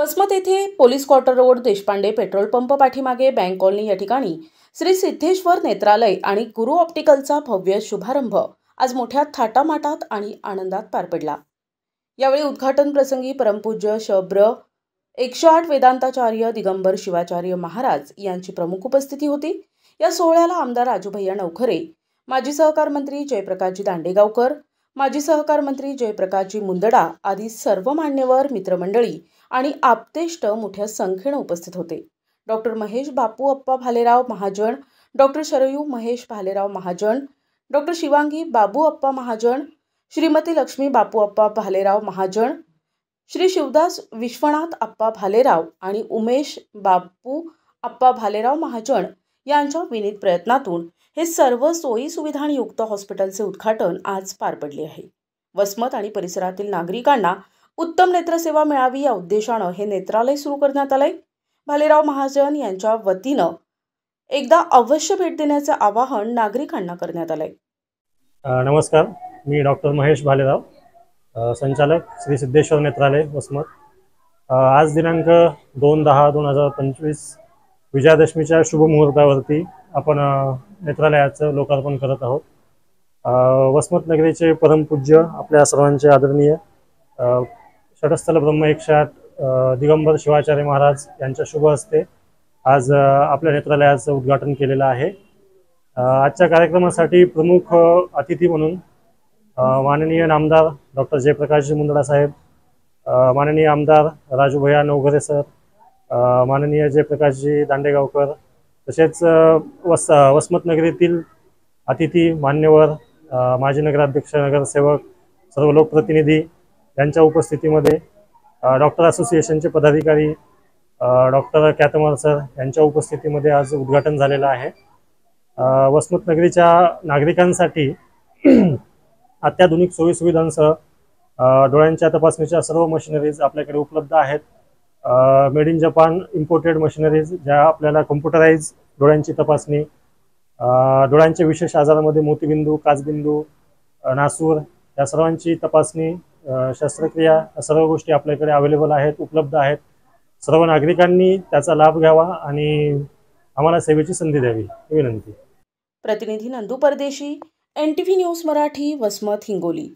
वसमत येथे police quarter road Deshpande petrol pump पाठीमागे bank colony या ठिकाणी श्री सिद्धेश्वर नेत्रालय आणि गुरु ऑप्टिकलचा भव्य शुभारंभ आज मोठ्या थाटामाटात आणि आनंदात पार पडला। यावेळी उद्घाटन प्रसंगी परमपूज्य शब्र 108 वेदांताचार्य दिगंबर शिवाचार्य महाराज यांची प्रमुख उपस्थिती होती। या सोहळ्याला आमदार राजूभैया नवखरे, माजी सहकार मंत्री जयप्रकाशजी दांडेगावकर, माजी सहकार मंत्री जयप्रकाशजी मुंदडा आदी सर्व मान्यवर, मित्रमंडळी आणि आप्तेष्ट मोठ्या संख्येने उपस्थित होते। डॉक्टर महेश बापू अप्पा भालेराव महाजन, डॉक्टर शरयू महेश भालेराव महाजन, डॉक्टर शिवांगी बाबू अप्पा महाजन, श्रीमती लक्ष्मी बापू अप्पा भालेराव महाजन, श्री शिवदास विश्वनाथ अप्पा भालेराव आणि उमेश बापू अप्पा भालेराव महाजन यांच्या विनीत प्रयत्नातून हे सर्व सोयी सुविधांयुक्त हॉस्पिटलचे उद्घाटन आज पार पडले आहे। वसमत आणि परिसरातील नागरिकांना उत्तम नेत्रसेवा मिळावी या उद्देशाने हे नेत्रालय सुरू करण्यात आले। भालेराव महाजन यांच्या वतीनं एकदा अवश्य भेट देण्याचे आवाहन नागरिकांना करण्यात आले। नमस्कार, मी डॉक्टर महेश भालेराव, संचालक श्री सिद्धेश्वर नेत्रालय वसमत। आज दिनांक 2/10/2025 विजयादशमीच्या शुभ मुहूर्तावरती आपण नेत्रालयाचं लोकार्पण करत आहोत। वसमत नगरीचे परमपूज्य आपल्या सर्वांचे आदरणीय षटस्थल ब्रह्म 108 दिगंबर शिवाचार्य महाराज यांच्या शुभ हस्ते आज आपल्या नेत्रालयाचं उद्घाटन केलेलं आहे। आजच्या कार्यक्रमासाठी प्रमुख अतिथी म्हणून माननीय नामदार डॉक्टर जयप्रकाशजी मुंदडा साहेब, माननीय आमदार राजूभैया नवखरे सर, माननीय जयप्रकाशजी दांडेगावकर, तसेच वसमत नगरीतील अतिथी मान्यवर, माजी नगराध्यक्ष, नगरसेवक, सर्व लोकप्रतिनिधी यांच्या उपस्थितीमध्ये डॉक्टर असोसिएशनचे पदाधिकारी डॉक्टर कॅतमर सर यांच्या उपस्थितीमध्ये आज उद्घाटन झालेलं आहे। वसमत नगरीच्या नागरिकांसाठी अत्याधुनिक सोयीसुविधांसह डोळ्यांच्या तपासणीच्या सर्व मशिनरीज आपल्याकडे उपलब्ध आहेत। Made in Japan imported machineries, ज्या आपल्याला कम्प्युटराइज डोळ्यांची तपासणी, डोळ्यांच्या विशेष आजारामध्ये मोतीबिंदू, काचबिंदू, नासूर या सर्वांची तपासणी, शस्त्रक्रिया, सर्व गोष्टी आपल्याकडे अवेलेबल आहेत, उपलब्ध आहेत। सर्व नागरिकांनी त्याचा लाभ घ्यावा आणि आम्हाला सेवेची संधी द्यावी ही विनंती। प्रतिनिधी नंदू परदेशी, NTV न्यूज मराठी, वसमत, हिंगोली।